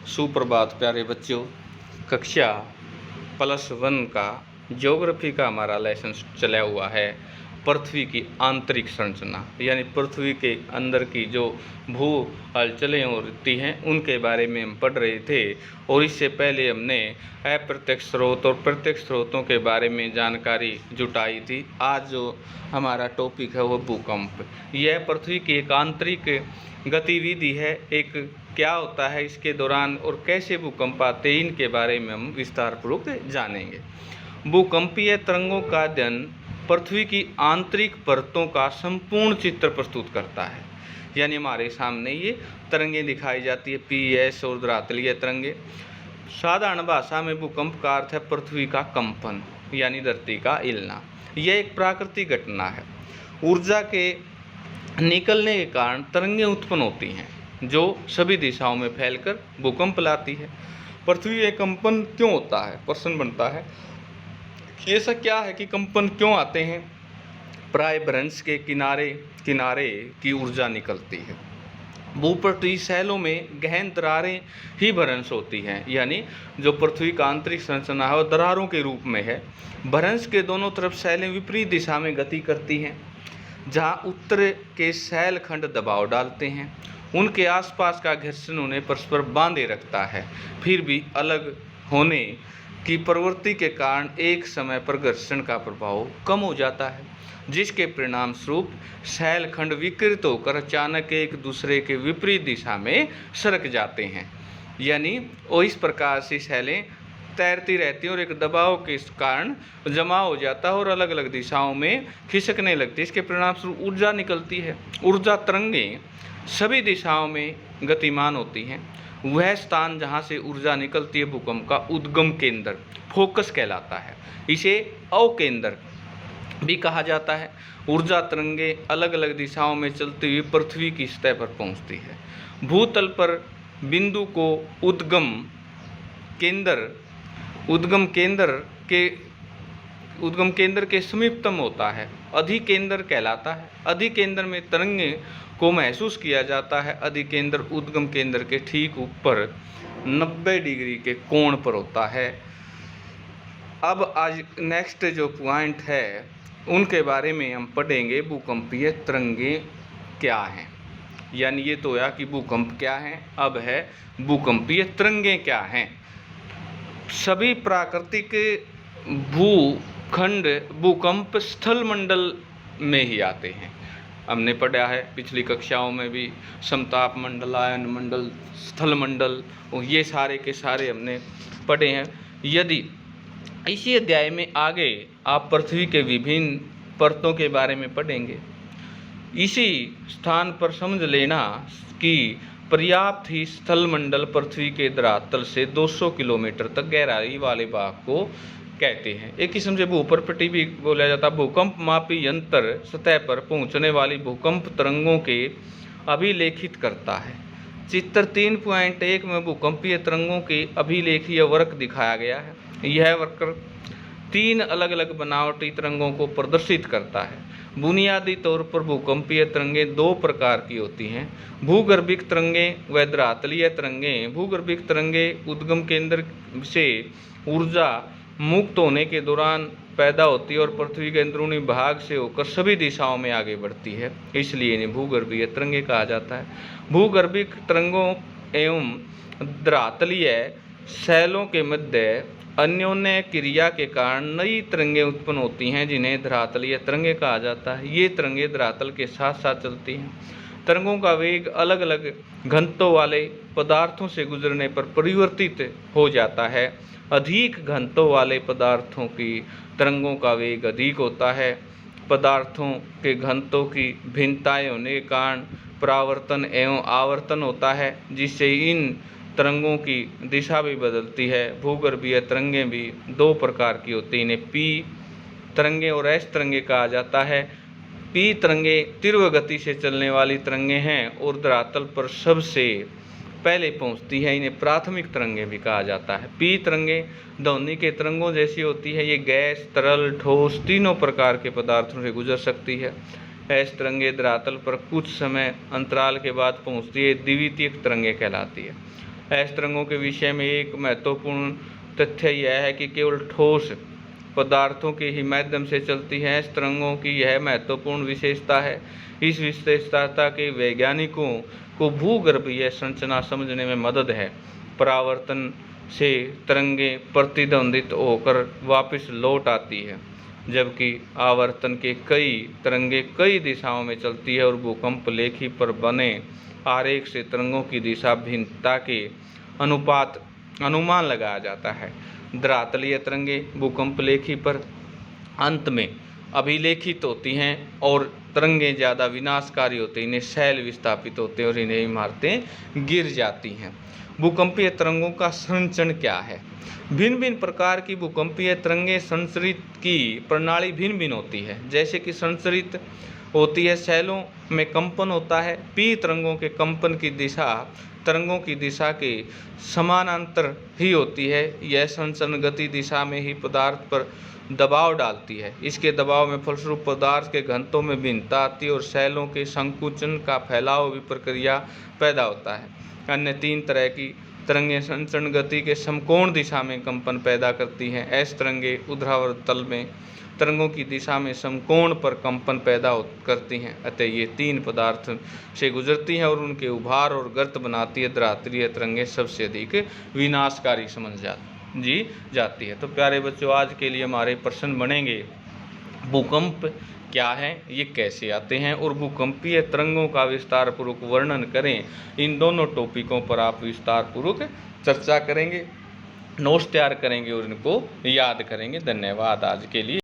सुप्रभात प्यारे बच्चों। कक्षा +1 का ज्योग्राफी का हमारा लेसन चला हुआ है। पृथ्वी की आंतरिक संरचना यानी पृथ्वी के अंदर की जो भू हलचलें होती हैं उनके बारे में हम पढ़ रहे थे। और इससे पहले हमने अप्रत्यक्ष स्रोत और प्रत्यक्ष स्रोतों के बारे में जानकारी जुटाई थी। आज जो हमारा टॉपिक है वो भूकंप। यह पृथ्वी की एक आंतरिक गतिविधि है। एक क्या होता है इसके दौरान और कैसे भूकंप आते हैं, इनके बारे में हम विस्तारपूर्वक जानेंगे। भूकंपीय तरंगों का अध्ययन पृथ्वी की आंतरिक परतों का संपूर्ण चित्र प्रस्तुत करता है। यानी हमारे सामने ये तरंगें दिखाई जाती है, PS और धरातलीय तरंगें। साधारण भाषा में भूकंप का अर्थ है पृथ्वी का कंपन यानी धरती का हिलना। यह एक प्राकृतिक घटना है। ऊर्जा के निकलने के कारण तरंगें उत्पन्न होती हैं जो सभी दिशाओं में फैलकर भूकंप लाती है। पृथ्वी में कंपन क्यों होता है? प्रश्न बनता है कि ऐसा क्या है कि कंपन क्यों आते हैं? प्राय भ्रंश के किनारे किनारे की ऊर्जा निकलती है। भूपृष्ठीय शैलों में गहन दरारें ही भ्रंश होती हैं। यानी जो पृथ्वी का आंतरिक संरचना है वो दरारों के रूप में है। भ्रंश के दोनों तरफ शैलें विपरीत दिशा में गति करती हैं। जहाँ उत्तर के शैल खंड दबाव डालते हैं, उनके आसपास का घर्षण उन्हें परस्पर बांधे रखता है। फिर भी अलग होने की प्रवृत्ति के कारण एक समय पर घर्षण का प्रभाव कम हो जाता है, जिसके परिणाम स्वरूप शैल खंड विकृत होकर अचानक एक दूसरे के विपरीत दिशा में सरक जाते हैं। यानी और इस प्रकार से शैलें तैरती रहती है और एक दबाव के कारण जमा हो जाता है और अलग अलग दिशाओं में खिसकने लगती है। इसके परिणाम स्वरूप ऊर्जा निकलती है। ऊर्जा तरंगें सभी दिशाओं में गतिमान होती हैं। वह स्थान जहाँ से ऊर्जा निकलती है भूकंप का उद्गम केंद्र फोकस कहलाता है। इसे अवकेंद्र भी कहा जाता है। ऊर्जा तरंगें अलग अलग दिशाओं में चलती हुई पृथ्वी की सतह पर पहुँचती है। भूतल पर बिंदु को उद्गम केंद्र के समीपतम होता है, अधिकेंद्र कहलाता है। अधिकेंद्र में तरंगे को महसूस किया जाता है। अधिकेंद्र उद्गम केंद्र के ठीक ऊपर 90 डिग्री के कोण पर होता है। अब आज नेक्स्ट जो पॉइंट है उनके बारे में हम पढ़ेंगे। भूकंपीय तरंगें क्या हैं? यानी ये तो या कि भूकंप क्या है, अब है भूकंपीय तरंगें क्या हैं। सभी प्राकृतिक भूखंड भूकंप स्थल मंडल में ही आते हैं। हमने पढ़ा है पिछली कक्षाओं में भी समताप मंडल, आयन मंडल, स्थल मंडल, और ये सारे के सारे हमने पढ़े हैं। यदि इसी अध्याय में आगे आप पृथ्वी के विभिन्न परतों के बारे में पढ़ेंगे। इसी स्थान पर समझ लेना कि पर्याप्त ही स्थल मंडल पृथ्वी के धरातल से 200 किलोमीटर तक गहराई वाले भाग को कहते हैं। एक किस्म से भूपृष्ठ भी बोला जाता है। भूकंप मापी यंत्र सतह पर पहुंचने वाली भूकंप तरंगों के अभिलेखित करता है। चित्र 3.1 में भूकंपीय तरंगों के अभिलेखीय वक्र दिखाया गया है। यह वक्र 3 अलग अलग बनावटी तरंगों को प्रदर्शित करता है। बुनियादी तौर पर भूकंपीय तरंगें 2 प्रकार की होती हैं, भूगर्भिक तरंगें व धरातलीय तरंगें। भूगर्भिक तरंगें उद्गम केंद्र से ऊर्जा मुक्त होने के दौरान पैदा होती है और पृथ्वी के अंदरूनी भाग से होकर सभी दिशाओं में आगे बढ़ती है, इसलिए इन्हें भूगर्भीय तरंगें कहा जाता है। भूगर्भिक तरंगों एवं धरातलीय शैलों के मध्य अन्योन्य क्रिया के कारण नई तरंगें उत्पन्न होती हैं, जिन्हें धरातलीय तरंगें कहा जाता है। ये तरंगें धरातल के साथ साथ चलती हैं। तरंगों का वेग अलग अलग घनत्व वाले पदार्थों से गुजरने पर परिवर्तित हो जाता है। अधिक घनत्व वाले पदार्थों की तरंगों का वेग अधिक होता है। पदार्थों के घनत्व की भिन्नताएं होने के कारण परावर्तन एवं आवर्तन होता है, जिससे इन तरंगों की दिशा भी बदलती है। भूगर्भीय तरंगें भी 2 प्रकार की होती हैं। इन्हें P तरंगें और S तरंगें कहा जाता है। P तरंगें तीव्र गति से चलने वाली तरंगें हैं और धरातल पर सबसे पहले पहुंचती है। इन्हें प्राथमिक तरंगें भी कहा जाता है। P तरंगें ध्वनि के तरंगों जैसी होती है। ये गैस, तरल, ठोस तीनों प्रकार के पदार्थों से गुजर सकती है। S तरंगें धरातल पर कुछ समय अंतराल के बाद पहुंचती है, द्वितीयक तरंगें कहलाती है। ऐसे तरंगों के विषय में एक महत्वपूर्ण तथ्य यह है कि केवल ठोस पदार्थों के ही माध्यम से चलती हैं। इस तरंगों की यह महत्वपूर्ण विशेषता है। इस विशेषता के वैज्ञानिकों को भूगर्भीय संरचना समझने में मदद है। परावर्तन से तरंगें प्रतिध्वनित होकर वापस लौट आती है, जबकि आवर्तन के कई तरंगें कई दिशाओं में चलती है और भूकंप लेखी पर बने आरेख से तरंगों की दिशा भिन्नता के अनुमान लगाया जाता है। धरातलीय तरंगें भूकंप लेखी पर अंत में अभिलेखित होती हैं और तरंगें ज़्यादा विनाशकारी होती हैं, इन्हें शैल विस्थापित होते हैं और इन्हें इमारतें गिर जाती हैं। भूकंपीय तरंगों का संचरण क्या है? भिन्न भिन्न प्रकार की भूकंपीय तरंगें संचरित की प्रणाली भिन्न भिन्न होती है। जैसे कि संचरित होती है, शैलों में कंपन होता है। पी तरंगों के कंपन की दिशा तरंगों की दिशा के समानांतर ही होती है। यह संचरण गति दिशा में ही पदार्थ पर दबाव डालती है। इसके दबाव में फलस्वरूप पदार्थ के घनत्व में भिन्नता आती है और शैलों के संकुचन का फैलाव भी प्रक्रिया पैदा होता है। अन्य तीन तरह की तरंगें संचरण गति के समकोण दिशा में कंपन पैदा करती हैं। ऐसी तरंगें ऊर्ध्वाधर तल में तरंगों की दिशा में समकोण पर कंपन पैदा करती हैं। अतः ये तीन पदार्थ से गुजरती हैं और उनके उभार और गर्त बनाती है। धरातलीय तरंगें सबसे अधिक विनाशकारी समझी जाती है। तो प्यारे बच्चों, आज के लिए हमारे प्रश्न बनेंगे, भूकंप क्या है, ये कैसे आते हैं, और भूकंपीय तरंगों का विस्तार पूर्वक वर्णन करें। इन दोनों टॉपिकों पर आप विस्तार पूर्वक चर्चा करेंगे, नोट्स तैयार करेंगे और इनको याद करेंगे। धन्यवाद आज के लिए।